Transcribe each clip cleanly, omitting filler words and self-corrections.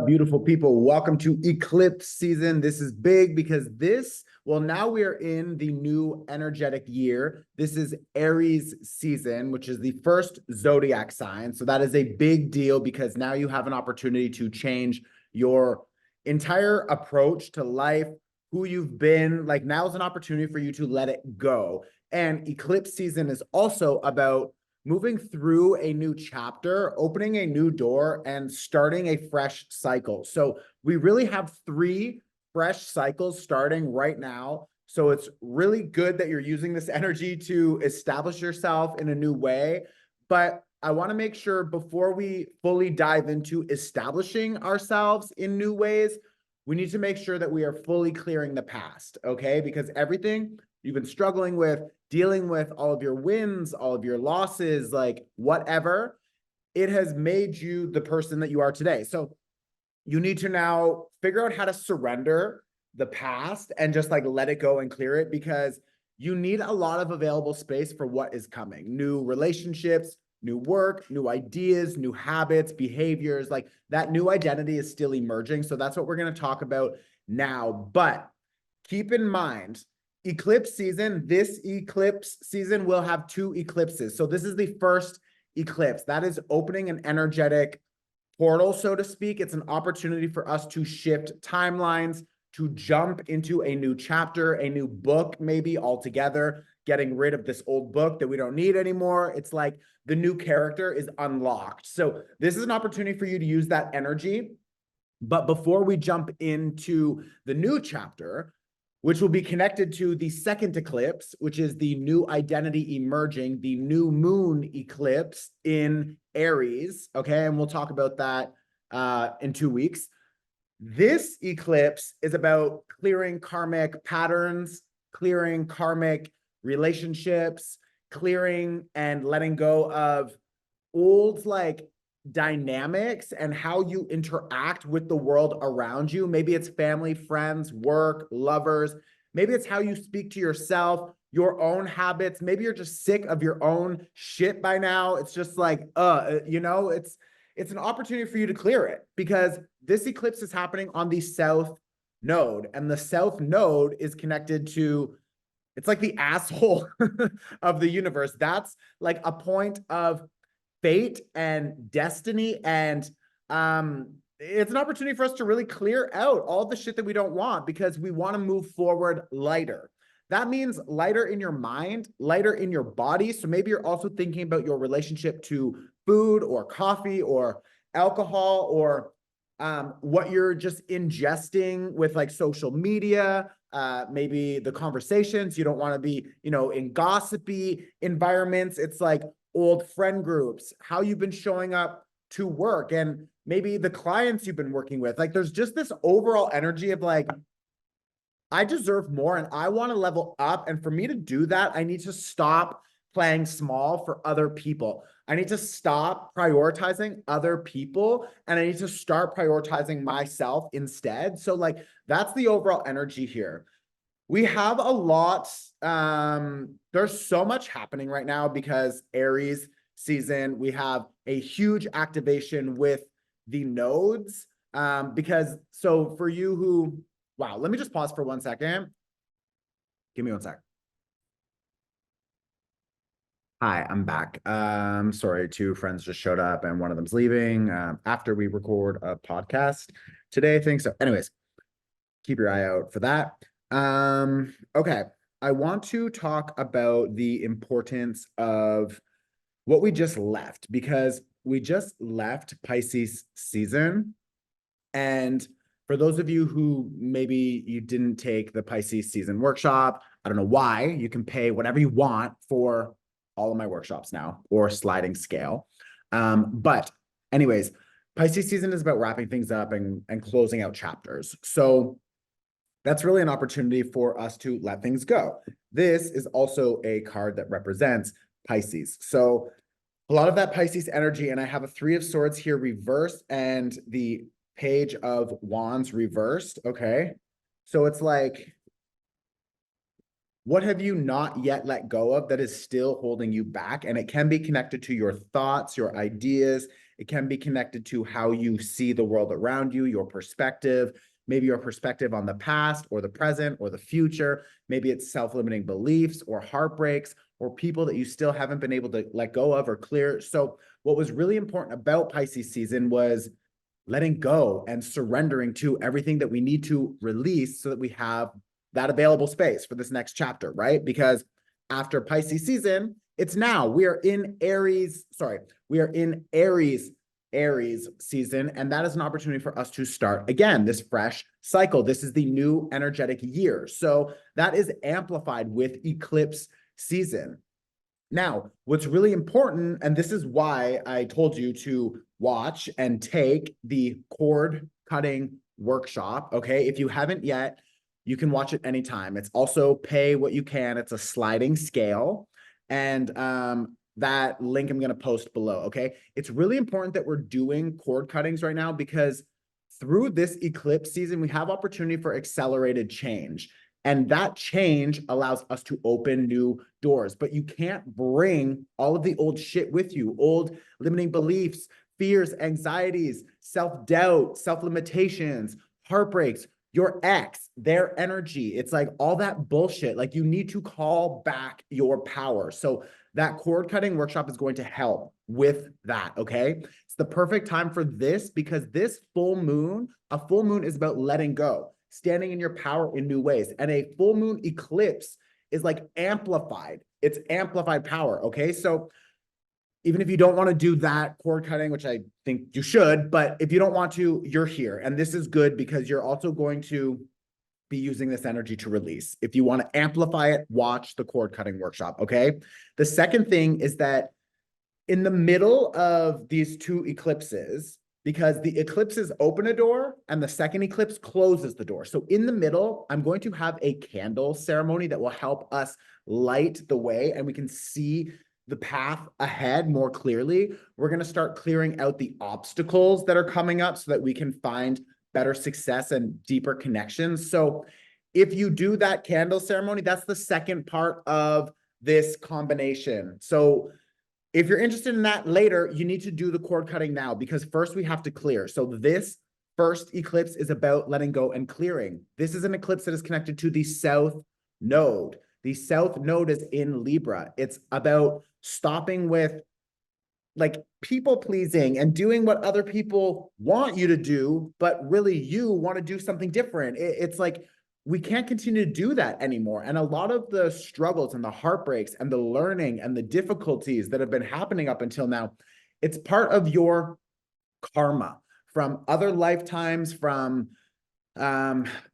Beautiful people? Welcome to Eclipse season. This is big because now we are in the new energetic year. This is Aries season, which is the first zodiac sign. So that is a big deal because now you have an opportunity to change your entire approach to life, who you've been. Like now is an opportunity for you to let it go. And eclipse season is also about moving through a new chapter, opening a new door, and starting a fresh cycle. So we really have three fresh cycles starting right now. So it's really good that you're using this energy to establish yourself in a new way. But I want to make sure before we fully dive into establishing ourselves in new ways, we need to make sure that we are fully clearing the past, okay? Because everything you've been struggling with, dealing with, all of your wins, all of your losses, like whatever, it has made you the person that you are today. So you need to now figure out how to surrender the past and just like let it go and clear it, because you need a lot of available space for what is coming. New relationships, new work, new ideas, new habits, behaviors. Like that new identity is still emerging. So that's what we're going to talk about now. But keep in mind, this eclipse season will have two eclipses. So this is the first eclipse. That is opening an energetic portal, so to speak. It's an opportunity for us to shift timelines, to jump into a new chapter, a new book, maybe altogether, getting rid of this old book that we don't need anymore. It's like the new character is unlocked. So this is an opportunity for you to use that energy. But before we jump into the new chapter, which will be connected to the second eclipse, which is the new identity emerging, the new moon eclipse in Aries. Okay, and we'll talk about that in 2 weeks. This eclipse is about clearing karmic patterns, clearing karmic relationships, clearing and letting go of old like dynamics and how you interact with the world around you. Maybe it's family, friends, work, lovers. Maybe it's how you speak to yourself, your own habits. Maybe you're just sick of your own shit by now. It's just like, it's an opportunity for you to clear it, because this eclipse is happening on the south node, and the south node is connected to, it's like the asshole of the universe. That's like a point of fate and destiny, and it's an opportunity for us to really clear out all the shit that we don't want, because we want to move forward lighter. That means lighter in your mind, lighter in your body. So maybe you're also thinking about your relationship to food or coffee or alcohol, or what you're just ingesting with like social media, maybe the conversations. You don't want to be, in gossipy environments. It's like old friend groups, how you've been showing up to work, and maybe the clients you've been working with. Like there's just this overall energy of like, I deserve more and I want to level up. And for me to do that, I need to stop playing small for other people. I need to stop prioritizing other people, and I need to start prioritizing myself instead. So like that's the overall energy here. We have a lot. There's so much happening right now because Aries season, we have a huge activation with the nodes. So for you who, wow, let me just pause for 1 second. Give me 1 sec. Hi, I'm back. Sorry, two friends just showed up and one of them's leaving after we record a podcast today, I think. So anyways, keep your eye out for that. Okay. I want to talk about the importance of what we just left, because we just left Pisces season. And for those of you who maybe you didn't take the Pisces season workshop, I don't know why, you can pay whatever you want for all of my workshops now, or sliding scale. But anyways, Pisces season is about wrapping things up and closing out chapters. So that's really an opportunity for us to let things go. This is also a card that represents Pisces. So a lot of that Pisces energy, and I have a 3 of Swords here reversed and the Page of Wands reversed, okay? So it's like, what have you not yet let go of that is still holding you back? And it can be connected to your thoughts, your ideas. It can be connected to how you see the world around you, your perspective, maybe your perspective on the past or the present or the future. Maybe it's self-limiting beliefs or heartbreaks or people that you still haven't been able to let go of or clear. So what was really important about Pisces season was letting go and surrendering to everything that we need to release so that we have that available space for this next chapter, right? Because after Pisces season, it's now. We are in Aries season, and that is an opportunity for us to start again this fresh cycle. This is the new energetic year. So that is amplified with eclipse season. Now, what's really important, and this is why I told you to watch and take the cord cutting workshop, okay? If you haven't yet, you can watch it anytime. It's also pay what you can. It's a sliding scale. And that link I'm going to post below, okay? It's really important that we're doing cord cuttings right now because through this eclipse season, we have opportunity for accelerated change. And that change allows us to open new doors. But you can't bring all of the old shit with you, old limiting beliefs, fears, anxieties, self-doubt, self-limitations, heartbreaks, your ex, their energy. It's like all that bullshit. Like you need to call back your power. So that cord cutting workshop is going to help with that, okay? It's the perfect time for this because this full moon, a full moon is about letting go, standing in your power in new ways. And a full moon eclipse is like amplified. It's amplified power, okay? So even if you don't want to do that cord cutting, which I think you should, but if you don't want to, you're here. And this is good because you're also going to be using this energy to release. If you want to amplify it, watch the cord cutting workshop, okay? The second thing is that in the middle of these two eclipses, because the eclipses open a door and the second eclipse closes the door. So in the middle, I'm going to have a candle ceremony that will help us light the way and we can see the path ahead more clearly. We're going to start clearing out the obstacles that are coming up so that we can find better success and deeper connections. So if you do that candle ceremony, that's the second part of this combination. So if you're interested in that later, you need to do the cord cutting now because first we have to clear. So this first eclipse is about letting go and clearing. This is an eclipse that is connected to the South Node. The South Node is in Libra. It's about stopping with like people pleasing and doing what other people want you to do, but really you want to do something different. It's like we can't continue to do that anymore. And a lot of the struggles and the heartbreaks and the learning and the difficulties that have been happening up until now, it's part of your karma from other lifetimes, from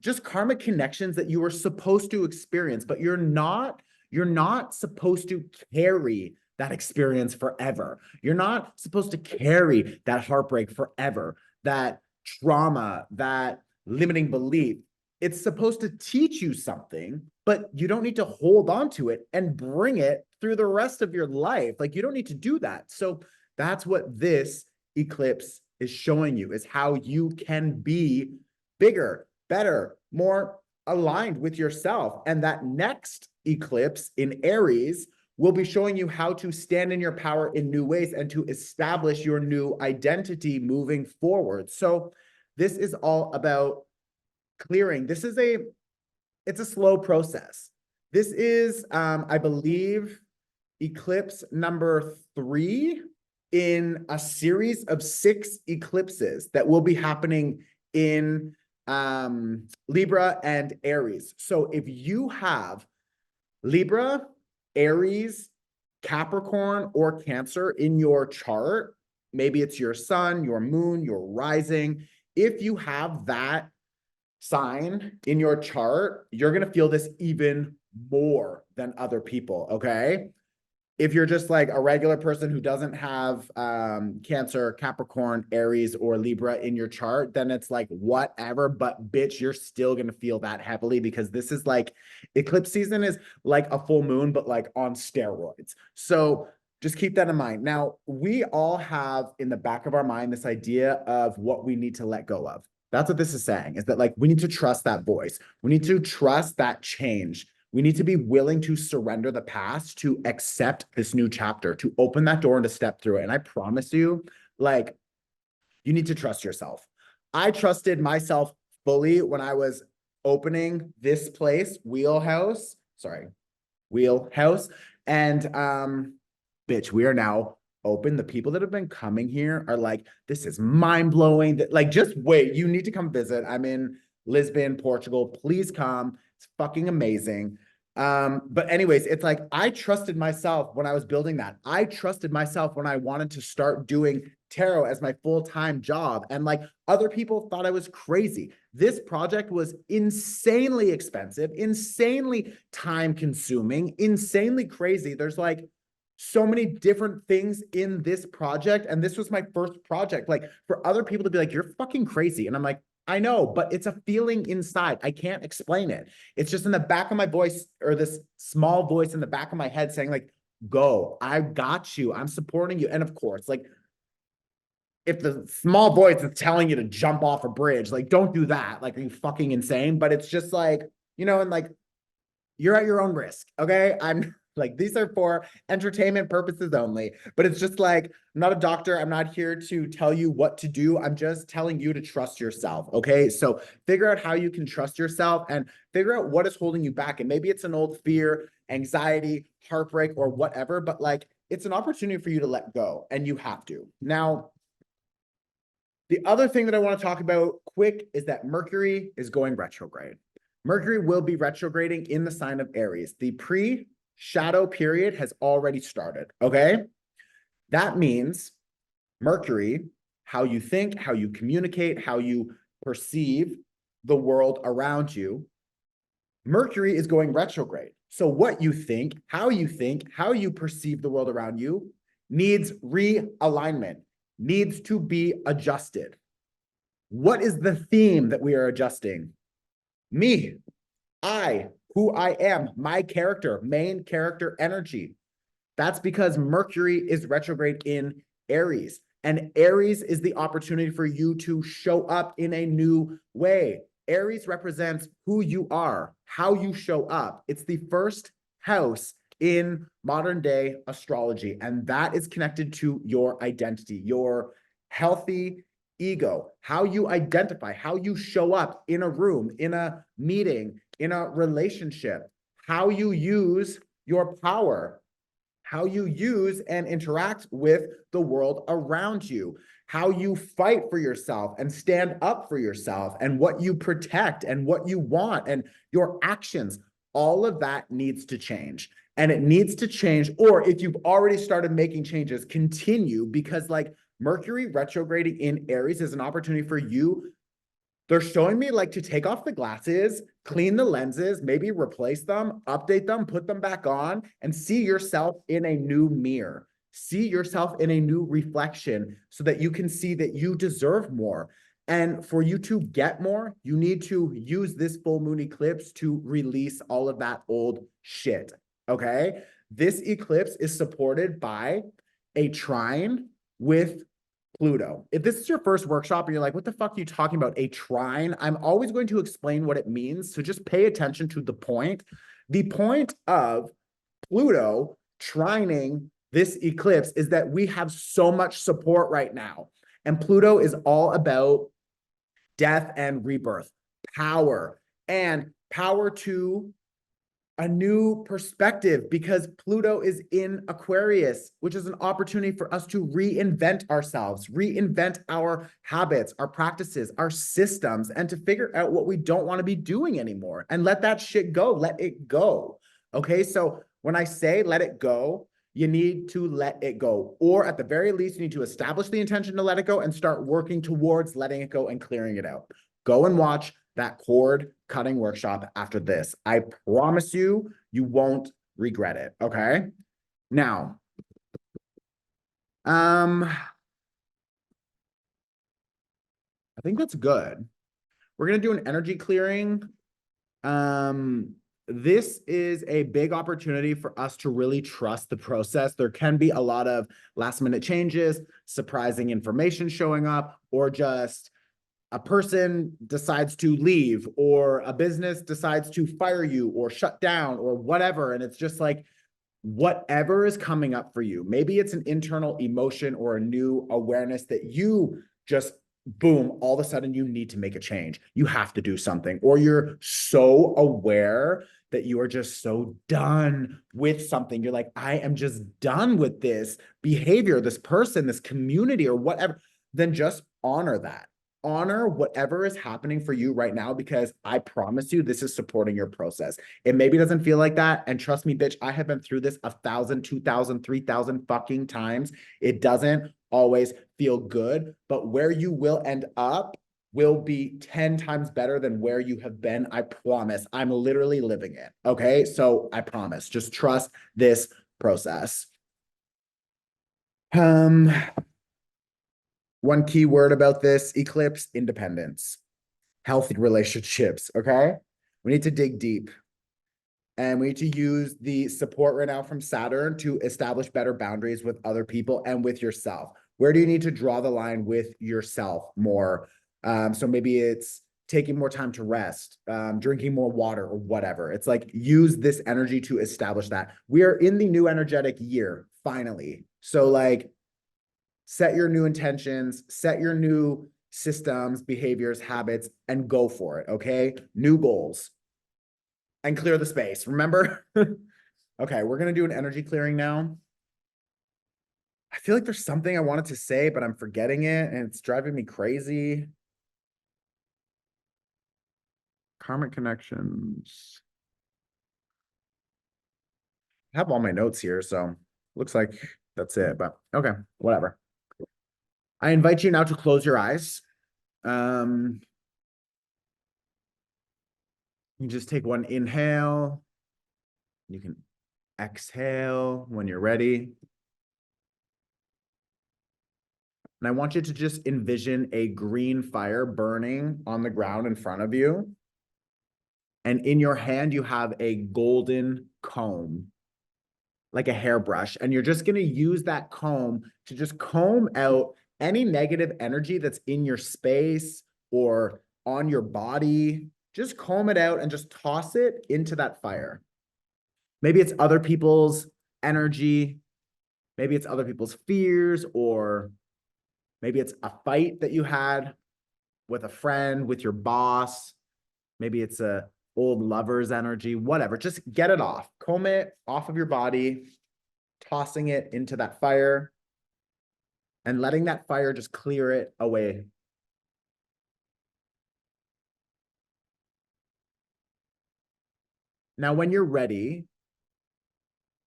just karmic connections that you were supposed to experience, but you're not supposed to carry that experience forever. You're not supposed to carry that heartbreak forever, that trauma, that limiting belief. It's supposed to teach you something, but you don't need to hold on to it and bring it through the rest of your life. Like you don't need to do that. So that's what this eclipse is showing you, is how you can be bigger, better, more aligned with yourself. And that next eclipse in Aries will be showing you how to stand in your power in new ways and to establish your new identity moving forward. So this is all about clearing. It's a slow process. This is, I believe, eclipse number 3 in a series of 6 eclipses that will be happening in Libra and Aries. So if you have Libra, Aries, Capricorn, or Cancer in your chart, maybe it's your sun, your moon, your rising. If you have that sign in your chart, you're going to feel this even more than other people, okay? If you're just like a regular person who doesn't have Cancer, Capricorn, Aries, or Libra in your chart, then it's like whatever, but bitch, you're still going to feel that heavily because this is like, eclipse season is like a full moon, but like on steroids. So just keep that in mind. Now, we all have in the back of our mind this idea of what we need to let go of. That's what this is saying, is that like we need to trust that voice. We need to trust that change. We need to be willing to surrender the past, to accept this new chapter, to open that door and to step through it. And I promise you, Like, you need to trust yourself. I trusted myself fully when I was opening this place, Wheelhouse. And bitch, we are now open. The people that have been coming here are like, this is mind-blowing. Like, just wait. You need to come visit. I'm in Lisbon, Portugal. Please come. It's fucking amazing. But anyways, it's like I trusted myself when I was building that. I trusted myself when I wanted to start doing tarot as my full-time job. And like other people thought I was crazy. This project was insanely expensive, insanely time-consuming, insanely crazy. There's like so many different things in this project. And this was my first project. Like for other people to be like, you're fucking crazy. And I'm like, I know, but it's a feeling inside. I can't explain it. It's just in the back of my voice, or this small voice in the back of my head saying like, go, I got you. I'm supporting you. And of course, like if the small voice is telling you to jump off a bridge, like don't do that. Like, are you fucking insane? But it's just like, you know, and like, you're at your own risk. Okay. I'm like, these are for entertainment purposes only, but it's just like, I'm not a doctor. I'm not here to tell you what to do. I'm just telling you to trust yourself. Okay. So figure out how you can trust yourself and figure out what is holding you back. And maybe it's an old fear, anxiety, heartbreak, or whatever, but like, it's an opportunity for you to let go, and you have to. Now, the other thing that I want to talk about quick is that Mercury is going retrograde. Mercury will be retrograding in the sign of Aries. The pre-shadow period has already started, okay? That means Mercury, how you think, how you communicate, how you perceive the world around you, Mercury is going retrograde. So what you think, how you perceive the world around you needs realignment, needs to be adjusted. What is the theme that we are adjusting? Me, who I am, my character, main character energy. That's because Mercury is retrograde in Aries. And Aries is the opportunity for you to show up in a new way. Aries represents who you are, how you show up. It's the first house in modern day astrology. And that is connected to your identity, your healthy ego, how you identify, how you show up in a room, in a meeting, in a relationship, how you use your power, how you use and interact with the world around you, how you fight for yourself and stand up for yourself, and what you protect and what you want and your actions. All of that needs to change. And it needs to change, or if you've already started making changes, continue, because like Mercury retrograding in Aries is an opportunity for you. They're showing me like to take off the glasses, clean the lenses, maybe replace them, update them, put them back on, and see yourself in a new mirror. See yourself in a new reflection so that you can see that you deserve more. And for you to get more, you need to use this full moon eclipse to release all of that old shit. Okay? This eclipse is supported by a trine with Pluto. If this is your first workshop and you're like, what the fuck are you talking about? A trine? I'm always going to explain what it means. So just pay attention to the point. The point of Pluto trining this eclipse is that we have so much support right now. And Pluto is all about death and rebirth, power, and power to a new perspective, because Pluto is in Aquarius, which is an opportunity for us to reinvent ourselves, reinvent our habits, our practices, our systems, and to figure out what we don't want to be doing anymore and let that shit go. Let it go. Okay. So when I say let it go, you need to let it go. Or at the very least, you need to establish the intention to let it go and start working towards letting it go and clearing it out. Go and watch that cord cutting workshop after this. I promise you, you won't regret it. Okay. Now, I think that's good. We're going to do an energy clearing. This is a big opportunity for us to really trust the process. There can be a lot of last minute changes, surprising information showing up, or just a person decides to leave, or a business decides to fire you or shut down or whatever. And it's just like, whatever is coming up for you. Maybe it's an internal emotion or a new awareness that you just boom, all of a sudden you need to make a change. You have to do something, or you're so aware that you are just so done with something. You're like, I am just done with this behavior, this person, this community, or whatever. Then just honor that. Honor whatever is happening for you right now, because I promise you, this is supporting your process. It maybe doesn't feel like that. And trust me, bitch, I have been through this 1,000, 2,000, 3,000 fucking times. It doesn't always feel good, but where you will end up will be 10 times better than where you have been. I promise. I'm literally living it. Okay. So I promise. Just trust this process. One key word about this eclipse: independence, healthy relationships. Okay. We need to dig deep. And we need to use the support right now from Saturn to establish better boundaries with other people and with yourself. Where do you need to draw the line with yourself more? So maybe it's taking more time to rest, drinking more water, or whatever. It's like, use this energy to establish that. We are in the new energetic year, finally. So like, set your new intentions, set your new systems, behaviors, habits, and go for it. Okay. New goals. And clear the space, remember? Okay, we're gonna do an energy clearing now. I feel like there's something I wanted to say, but I'm forgetting it, and it's driving me crazy. Karmic connections. I have all my notes here, so looks like that's it, but okay, whatever. I invite you now to close your eyes. You just take one inhale. You can exhale when you're ready. And I want you to just envision a green fire burning on the ground in front of you. And in your hand, you have a golden comb, like a hairbrush. And you're just going to use that comb to just comb out any negative energy that's in your space or on your body. Just comb it out and just toss it into that fire. Maybe it's other people's energy. Maybe it's other people's fears, or maybe it's a fight that you had with a friend, with your boss. Maybe it's a old lover's energy, whatever. Just get it off. Comb it off of your body, tossing it into that fire, and letting that fire just clear it away. Now, when you're ready,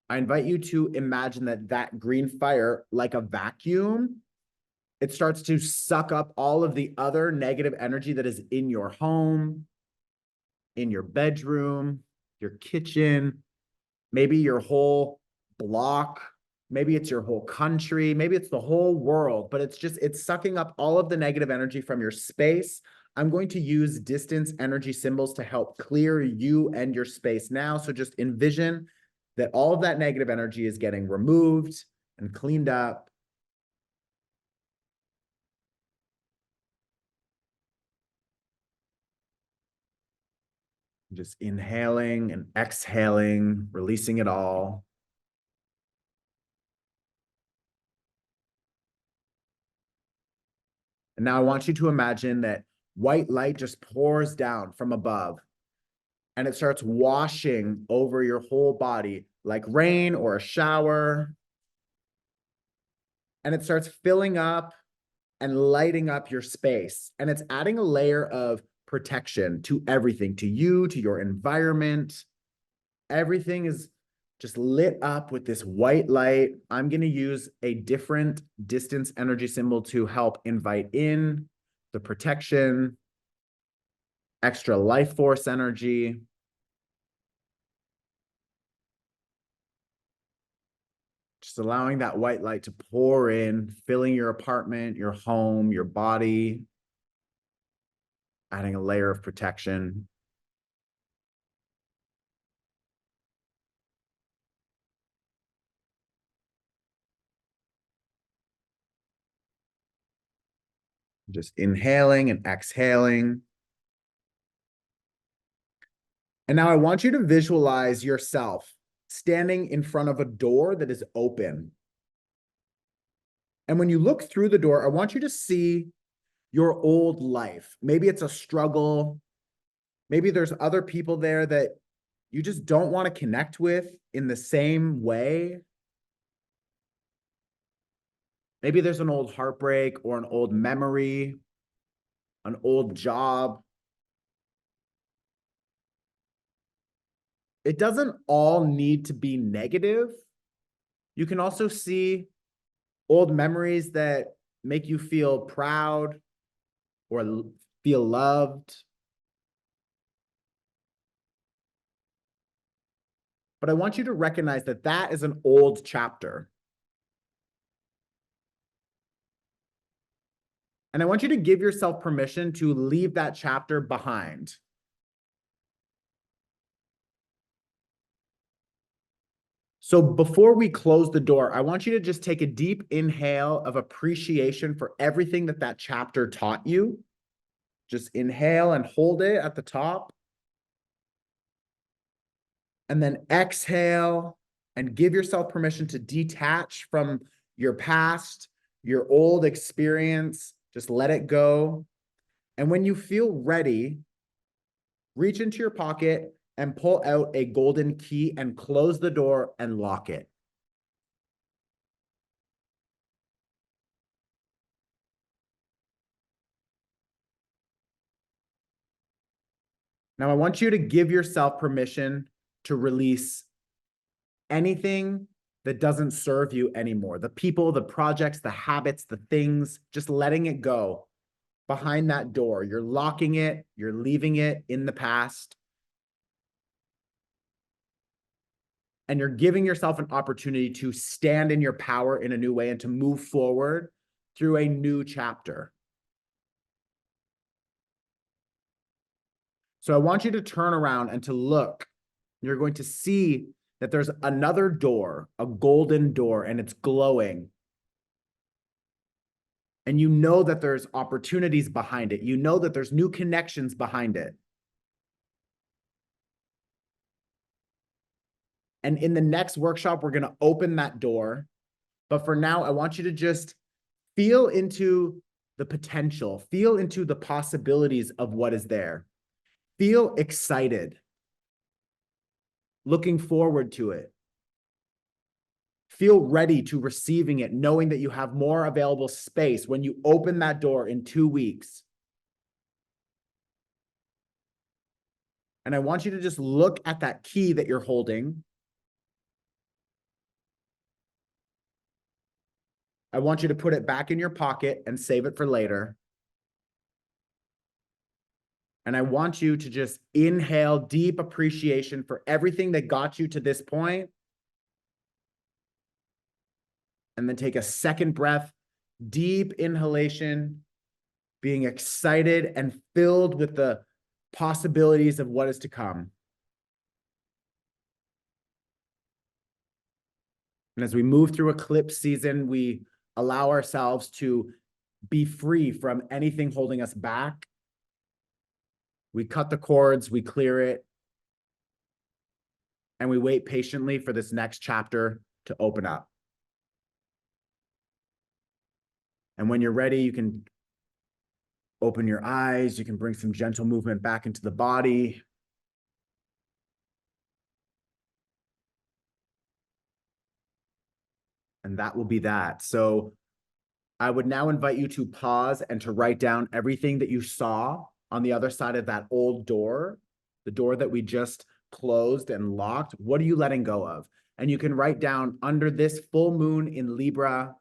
I invite you to imagine that green fire, like a vacuum, it starts to suck up all of the other negative energy that is in your home, in your bedroom, your kitchen, maybe your whole block, maybe it's your whole country, maybe it's the whole world, but it's sucking up all of the negative energy from your space. I'm going to use distance energy symbols to help clear you and your space now. So just envision that all of that negative energy is getting removed and cleaned up. Just inhaling and exhaling, releasing it all. And now I want you to imagine that white light just pours down from above, and it starts washing over your whole body like rain or a shower. And it starts filling up and lighting up your space. And it's adding a layer of protection to everything, to you, to your environment. Everything is just lit up with this white light. I'm going to use a different distance energy symbol to help invite in the protection, extra life force energy. Just allowing that white light to pour in, filling your apartment, your home, your body, adding a layer of protection. Just inhaling and exhaling. And now I want you to visualize yourself standing in front of a door that is open. And when you look through the door, I want you to see your old life. Maybe it's a struggle. Maybe there's other people there that you just don't want to connect with in the same way. Maybe there's an old heartbreak or an old memory, an old job. It doesn't all need to be negative. You can also see old memories that make you feel proud or feel loved. But I want you to recognize that that is an old chapter. And I want you to give yourself permission to leave that chapter behind. So before we close the door, I want you to just take a deep inhale of appreciation for everything that that chapter taught you. Just inhale and hold it at the top. And then exhale and give yourself permission to detach from your past, your old experience. Just let it go. And when you feel ready, reach into your pocket and pull out a golden key and close the door and lock it. Now, I want you to give yourself permission to release anything that doesn't serve you anymore. The people, the projects, the habits, the things, just letting it go behind that door. You're locking it, you're leaving it in the past. And you're giving yourself an opportunity to stand in your power in a new way and to move forward through a new chapter. So I want you to turn around and to look. You're going to see that there's another door, a golden door, and it's glowing. And you know that there's opportunities behind it. You know that there's new connections behind it. And in the next workshop, we're going to open that door. But for now, I want you to just feel into the potential, feel into the possibilities of what is there. Feel excited, looking forward to it. Feel ready to receiving it, knowing that you have more available space when you open that door in 2 weeks. And I want you to just look at that key that you're holding. I want you to put it back in your pocket and save it for later. And I want you to just inhale deep appreciation for everything that got you to this point. And then take a second breath, deep inhalation, being excited and filled with the possibilities of what is to come. And as we move through eclipse season, we allow ourselves to be free from anything holding us back. We cut the cords, we clear it, and we wait patiently for this next chapter to open up. And when you're ready, you can open your eyes, you can bring some gentle movement back into the body. And that will be that. So I would now invite you to pause and to write down everything that you saw on the other side of that old door, the door that we just closed and locked. What are you letting go of? And you can write down under this full moon in Libra,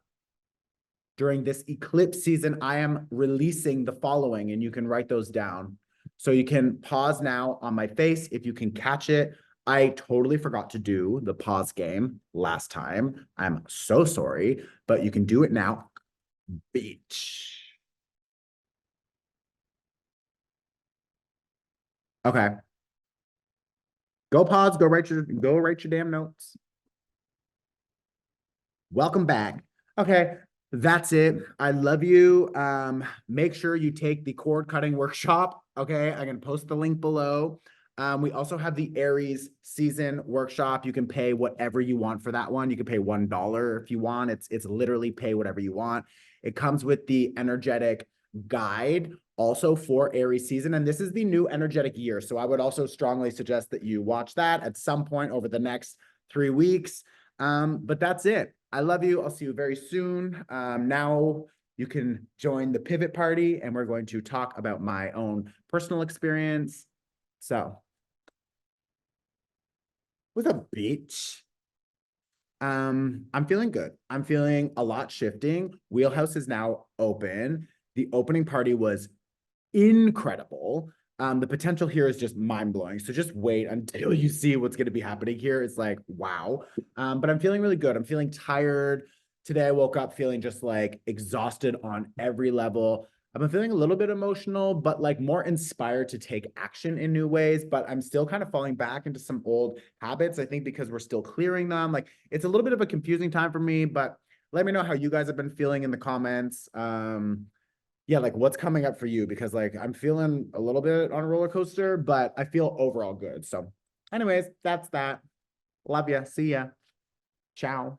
during this eclipse season, I am releasing the following, and you can write those down. So you can pause now on my face if you can catch it. I totally forgot to do the pause game last time. I'm so sorry, but you can do it now. Beach. Okay. Go pause, go write your damn notes. Welcome back. Okay, that's it. I love you. Make sure you take the cord cutting workshop. Okay, I can post the link below. We also have the Aries season workshop. You can pay whatever you want for that one. You can pay $1 if you want. It's literally pay whatever you want. It comes with the energetic guide also for Aries season. And this is the new energetic year. So I would also strongly suggest that you watch that at some point over the next 3 weeks. But that's it. I love you. I'll see you very soon. Now you can join the pivot party and we're going to talk about my own personal experience. So, with a bitch, I'm feeling good. I'm feeling a lot shifting. Wheelhouse is now open. The opening party was incredible. The potential here is just mind-blowing. So just wait until you see what's going to be happening here. It's like, wow. But I'm feeling really good. I'm feeling tired. Today I woke up feeling just like exhausted on every level. I've been feeling a little bit emotional, but like more inspired to take action in new ways. But I'm still kind of falling back into some old habits, I think, because we're still clearing them. Like it's a little bit of a confusing time for me, but let me know how you guys have been feeling in the comments. Yeah, like what's coming up for you? Because like I'm feeling a little bit on a roller coaster, but I feel overall good. So anyways, that's that. Love ya. See ya. Ciao.